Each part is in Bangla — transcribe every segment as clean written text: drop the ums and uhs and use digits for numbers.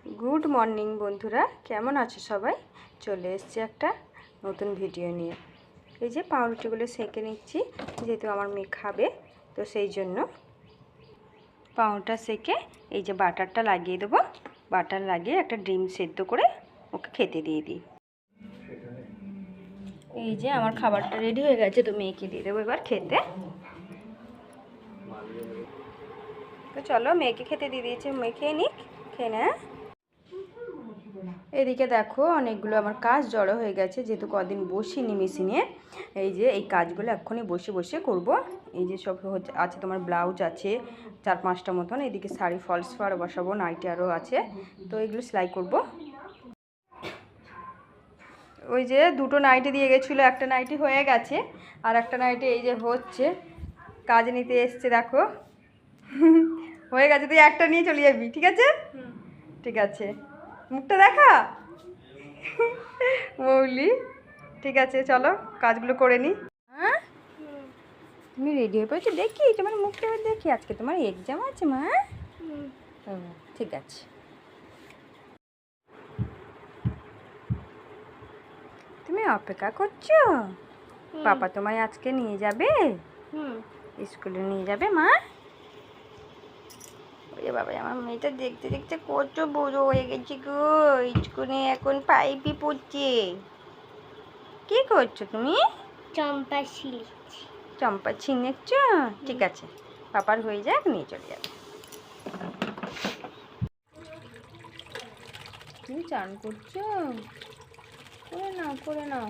গুড মর্নিং বন্ধুরা, কেমন আছো সবাই? চলে এসেছি একটা নতুন ভিডিও নিয়ে। এই যে পাউরুটিগুলো সেঁকে নিচ্ছি, যেহেতু আমার মেয়ে খাবে, তো সেই জন্য পাউরুটা সেঁকে এই যে বাটারটা লাগিয়ে দেবো। বাটার লাগিয়ে একটা ডিম সেদ্ধ করে ওকে খেতে দিয়ে দিই। এই যে আমার খাবারটা রেডি হয়ে গেছে, তো মেয়েকে দিয়ে দেবো এবার খেতে। তো চলো, মেয়েকে খেতে দিয়ে দিয়েছি, মেয়ে খেয়ে নিক, খেয়ে না। এদিকে দেখো অনেকগুলো আমার কাজ জড়ো হয়ে গেছে, যেহেতু কদিন বসিনি মেশিনে। এই যে এই কাজগুলো এক্ষুনি বসে বসে করব। এই যে সব আছে, তোমার ব্লাউজ আছে 4-5টা মতন, এদিকে শাড়ি ফলস পাড় বসাবো, নাইটি আরও আছে, তো এগুলো সেলাই করব। ওই যে দুটো নাইটি দিয়ে গেছিলো, একটা নাইটি হয়ে গেছে, আর একটা নাইটি এই যে হচ্ছে, কাজ নিতে এসছে দেখো। হয়ে গেছে, তুই একটা নিয়ে চলে যাবি, ঠিক আছে? ঠিক আছে, মুখটা দেখা মৌলি। ঠিক আছে, চলো কাজগুলো করে নি। হ্যাঁ, তুমি রেডি হয়ে পড়েছো? দেখি তোমার মুখটা দেখি, আজকে তোমার এক্সাম আছে মা। ঠিক আছে, তুমি অপেক্ষা করছো? পাপা তোমায় আজকে নিয়ে যাবে, স্কুলে নিয়ে যাবে মা। ওরে বাবা, আমার মেয়েটা দেখতে দেখতে কত বড় হয়ে গেছে গো, স্কুলে এখন 5 পড়ছে। কি করছো তুমি? চম্পা ছিঁড়ছি। চম্পা ছিঁড়েছ? ঠিক আছে, পাপার হয়ে যাক, নিয়ে চলে যাবে। তুমি চান করছো? করে নাও, করে নাও।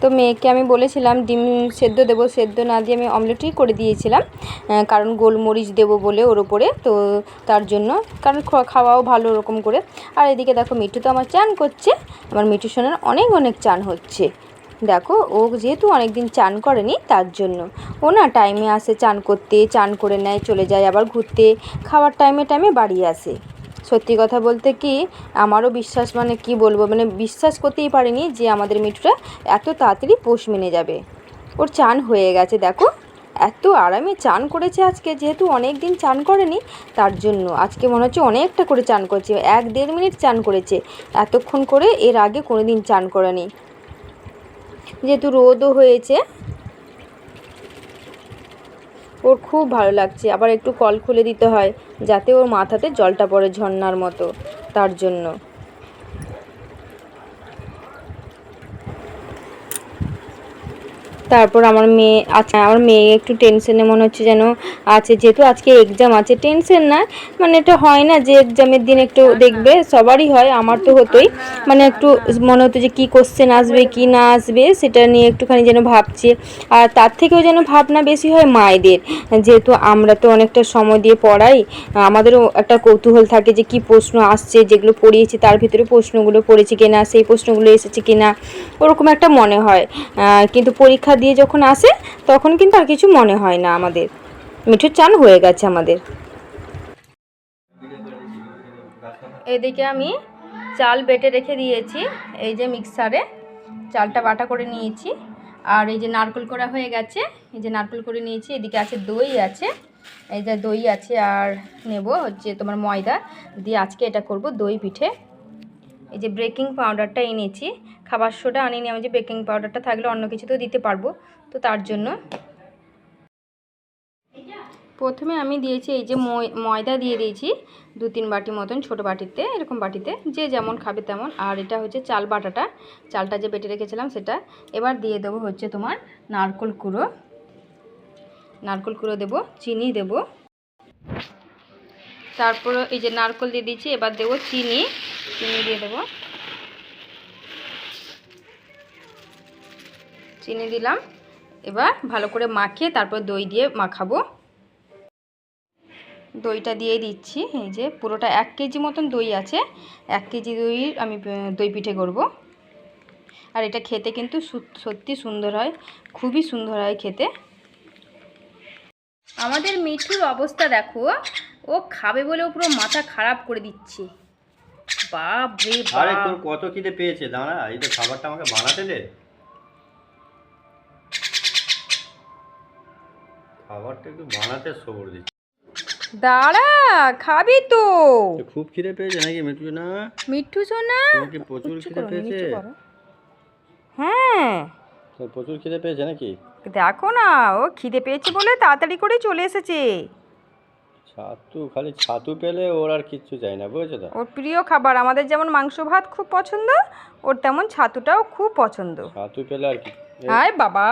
তো মেয়েকে আমি বলেছিলাম ডিম সেদ্ধ দেবো, সেদ্ধ না দিয়ে আমি অমলেটই করে দিয়েছিলাম, কারণ গোলমরিচ দেবো বলে ওর ওপরে, তো তার জন্য, কারণ খাওয়াও ভালো ওরকম করে। আর এদিকে দেখো মিঠু তো আমার চান করছে, আমার মিঠু সোনার অনেক অনেক চান হচ্ছে। দেখো ও যেহেতু অনেক দিন চান করেনি, তার জন্য ও না টাইমে আসে চান করতে, চান করে নেয়, চলে যায় আবার ঘুরতে, খাওয়ার টাইমে টাইমে বাড়ি আসে। সত্যি কথা বলতে কি, আমারও বিশ্বাস, মানে কি বলবো, মানে বিশ্বাস করতেই পারিনি যে আমাদের মিঠুটা এত তাড়াতাড়ি পোষ মেনে যাবে। ওর চান হয়ে গেছে দেখো, এত আরামে চান করেছে আজকে, যেহেতু অনেক দিন চান করেনি, তার জন্য আজকে মনে হচ্ছে অনেকটা করে চান করেছে, 1-1.5 মিনিট চান করেছে, এতক্ষণ করে এর আগে কোনো দিন চান করেনি। যেহেতু রোদও হয়েছে, ওর খুব ভালো লাগছে। আবার একটু কল খুলে দিতে হয়, যাতে ওর মাথাতে জলটা পড়ে ঝর্ণার মতো, তার জন্য। তারপর আমার মেয়ে একটু টেনশনে মনে হচ্ছে যেন আছে, যেহেতু আজকে এক্সাম আছে। টেনশন না, মানে এটা হয় না যে এক্সামের দিন একটু দেখবে, সবারই হয়, আমার তো হতোই, মানে একটু মনে হতো যে কী কোশ্চেন আসবে কি না আসবে, সেটা নিয়ে একটুখানি যেন ভাবছে। আর তার থেকেও যেন ভাবনা বেশি হয় মায়েদের, যেহেতু আমরা তো অনেকটা সময় দিয়ে পড়াই, আমাদেরও একটা কৌতূহল থাকে যে কী প্রশ্ন আসছে, যেগুলো পড়িয়েছি তার ভিতরে প্রশ্নগুলো পড়েছি কিনা, সেই প্রশ্নগুলো এসেছে কিনা, ওরকম একটা মনে হয়। কিন্তু পরীক্ষা দিয়ে যখন আসে, তখন কিন্তু আর কিছু মনে হয় না আমাদের। মিঠুর চান হয়ে গেছে আমাদের। এদিকে আমি চাল বেটে রেখে দিয়েছি, এই যে মিক্সারে চালটা বাটা করে নিয়েছি, আর এই যে নারকেল করা হয়ে গেছে, এই যে নারকেল করে নিয়েছি। এদিকে আছে দই আছে, এই যে দই আছে, আর নেব হচ্ছে তোমার ময়দা দিয়ে আজকে এটা করব দই পিঠে। এই যে বেকিং পাউডারটা এনেছি, খাবার সোডা আনিনি আমি, যে বেকিং পাউডারটা থাকলে অন্য কিছুতেও দিতে পারবো, তো তার জন্য। প্রথমে আমি দিয়েছি এই যে ময়দা দিয়ে দিয়েছি 2-3 বাটি মতন, ছোটো বাটিতে, এরকম বাটিতে যে যেমন খাবে তেমন। আর এটা হচ্ছে চাল বাটাটা, চালটা যে বেটে রেখেছিলাম সেটা। এবার দিয়ে দেবো হচ্ছে তোমার নারকেল কুড়ো দেবো, চিনি দেবো, তারপর এই যে নারকেল দিয়ে দিয়েছি, এবার দেবো চিনি দিয়ে দেবো, চিনি দিলাম। এবার ভালো করে মাখিয়ে তারপর দই দিয়ে মাখাবো। দইটা দিয়ে দিচ্ছি, এই যে পুরোটা 1 কেজি মতন দই আছে, 1 কেজি দই আমি দই পিঠে করব। আর এটা খেতে কিন্তু সত্যি সুন্দর হয়, খুবই সুন্দর হয় খেতে। আমাদের মিঠুর অবস্থা দেখো, ও খাবে বলে পুরো মাথা খারাপ করে দিচ্ছে। বাপ রে বাপ, আরে তোর কত খিদে পেয়েছে, দাঁড়া, এই তো খাবারটা আমাকে বানাতে দে। খাবারটা একটু বানাতে সবর দিচ্ছি। দাঁড়া, খাবি তো। খুব খিদে পেয়েছে নাকি মিঠু না? মিঠু সোনা, তোমাকে প্রচুর খিদে পেয়েছে? হ্যাঁ তোর প্রচুর খিদে পেয়েছে নাকি? দেখো না, ও খিদে পেয়েছে বলে তাড়াতাড়ি করে চলে এসেছে। ছাতু, খালি ছাতু পেলে ওর আর কিচ্ছু চাই না, বুঝেছো তো? ওর প্রিয় খাবার, আমাদের যেমন মাংস ভাত খুব পছন্দ, ওর তেমন ছাতুটাও খুব পছন্দ। ছাতু পেলে আর কি। আয় বাবা।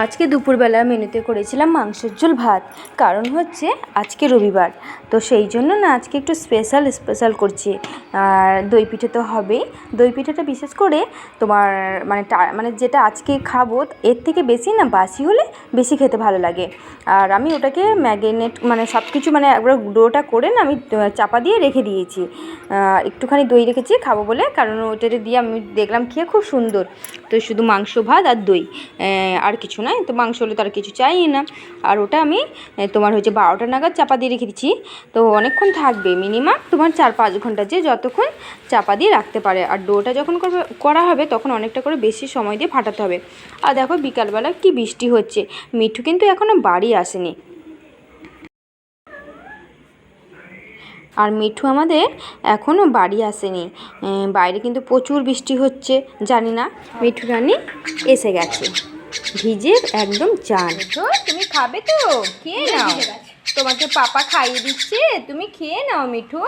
আজকে দুপুরবেলা মেনুতে করেছিলাম মাংসের ঝোল ভাত, কারণ হচ্ছে আজকে রবিবার, তো সেই জন্য না আজকে একটু স্পেশাল করছি। আর দই পিঠে তো হবেই। দই পিঠেটা বিশেষ করে তোমার মানে যেটা আজকে খাবো এর থেকে বেশি না বাসি হলে বেশি খেতে ভালো লাগে। আর আমি ওটাকে ম্যারিনেট মানে সব কিছু মানে একবার ডোটা করে না আমি চাপা দিয়ে রেখে দিয়েছি। একটুখানি দই রেখেছি খাবো বলে, কারণ ওটাতে দিয়ে আমি দেখলাম খেয়ে খুব সুন্দর। তো শুধু মাংস ভাত আর দই, আর কিছু নয়। তো মাংস হলে তো আর কিছু চাই না। আর ওটা আমি তোমার হচ্ছে 12টা নাগাদ চাপা দিয়ে রেখে দিচ্ছি। তো অনেকক্ষণ থাকবে, মিনিমাম তোমার 4-5 ঘন্টা, যে যতক্ষণ চাপা দিয়ে রাখতে পারে। আর ডোটা যখন করা হবে তখন অনেকটা করে বেশি সময় দিয়ে ফাটাতে হবে। আর দেখো বিকালবেলা কি বৃষ্টি হচ্ছে, মিঠু কিন্তু এখনও বাড়ি আসেনি। আর মিঠু আমাদের এখনও বাড়ি আসেনি, বাইরে কিন্তু প্রচুর বৃষ্টি হচ্ছে। জানি না, মিঠু রানী এসে গেছে, ভিজে একদম চান। তুমি খাবে তো? খেয়ে নাও, তোমাকে পাপা খাইয়ে দিচ্ছে, তুমি খেয়ে নাও মিঠু,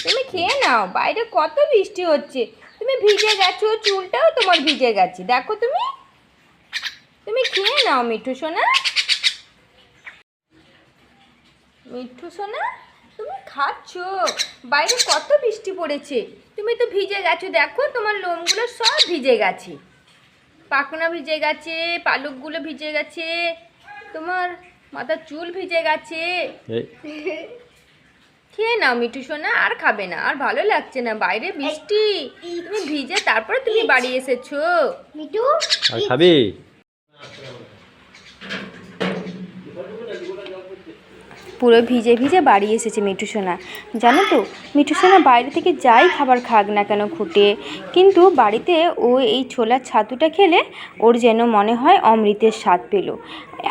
তুমি খেয়ে নাও। বাইরে কত বৃষ্টি হচ্ছে, তুমি ভিজে গেছো, চুলটাও তোমার ভিজে গেছে, দেখো তুমি। তুমি খেয়ে নাও মিঠু সোনা। মিঠু সোনা, তুমি খাচ্ছ, বাইরে কত বৃষ্টি পড়েছে, তুমি তো ভিজে গেছো, দেখো তোমার লোমগুলো সব ভিজে গেছে, পাখনা ভিজে গেছে, পালকগুলো ভিজে গেছে, তোমার মাথার চুল ভিজে গেছে। খেয়ে নাও মিঠু সোনা, আর খাবে না, আর ভালো লাগছে না, বাইরে বৃষ্টি, তুমি ভিজে তারপরে তুমি বাড়ি এসেছো। মিঠু আর খাবি? পুরো ভিজে ভিজে বাড়ি এসেছে মিঠু সোনা। জানো তো, মিঠু সোনা বাইরে থেকে যাই খাবার খাক না কেন খুঁটে, কিন্তু বাড়িতে ও এই ছোলার ছাতুটা খেলে ওর যেন মনে হয় অমৃতের স্বাদ পেল।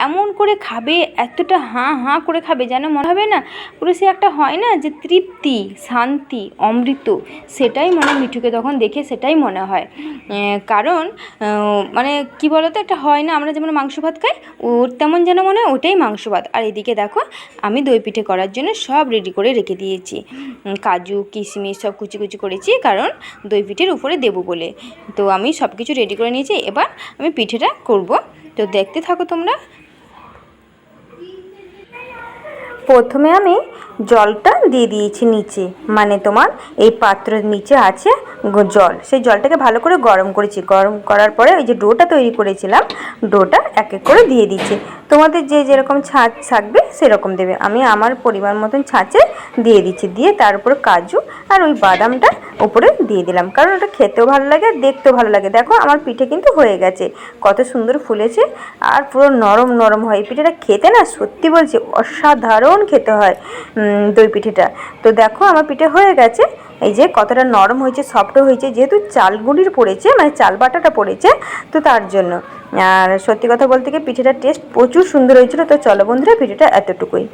এমন করে খাবে, এতটা হাঁ হাঁ করে খাবে, যেন মনে হবে না পুরো সে একটা হয় না যে তৃপ্তি, শান্তি, অমৃত, সেটাই মনে মিঠুকে তখন দেখে সেটাই মনে হয়। কারণ মানে কি বলতো, একটা হয় না আমরা যেমন মাংস ভাত খাই, ওর তেমন যেন মনে হয় ওটাই মাংস ভাত। আর এদিকে দেখো আমি দই পিঠে করার জন্য সব রেডি করে রেখে দিয়েছি, কাজু কিশমিশ সব কুচি কুচি করেছি, কারণ দই পিঠের উপরে দেবো বলে। তো আমি সব কিছু রেডি করে নিয়েছি, এবার আমি পিঠেটা করব, তো দেখতে থাকো তোমরা। প্রথমে আমি জলটা দিয়ে দিয়েছি নিচে, মানে তোমার এই পাত্রের নিচে আছে জল, সেই জলটাকে ভালো করে গরম করেছি। গরম করার পরে ওই যে ডোটা তৈরি করেছিলাম, ডোটা এক এক করে দিয়ে দিচ্ছি। তোমাদের যে যেরকম ছাঁচ থাকবে সেরকম দেবে, আমি আমার পরিমাণ মতন ছাঁচে দিয়ে দিচ্ছি। দিয়ে তার উপরে কাজু আর ওই বাদামটা উপরে দিয়ে দিলাম, কারণ ওটা খেতেও ভালো লাগে আর দেখতেও ভালো লাগে। দেখো আমার পিঠে কিন্তু হয়ে গেছে, কত সুন্দর ফুলেছে আর পুরো নরম নরম হয়। এই পিঠেটা খেতে না সত্যি বলছি অসাধারণ খেতে হয় দই পিঠেটা। তো দেখো আমার পিঠে হয়ে গেছে, এই যে কতটা নরম হয়েছে, সফটও হয়েছে, যেহেতু চাল গুঁড়ির পড়েছে, মানে চাল বাটাটা পড়েছে, তো তার জন্য। আর সত্যি কথা বলতে গিয়ে পিঠেটার টেস্ট প্রচুর সুন্দর হয়েছিল। তো চলো বন্ধুরা, ভিডিওটা এতটুকুই।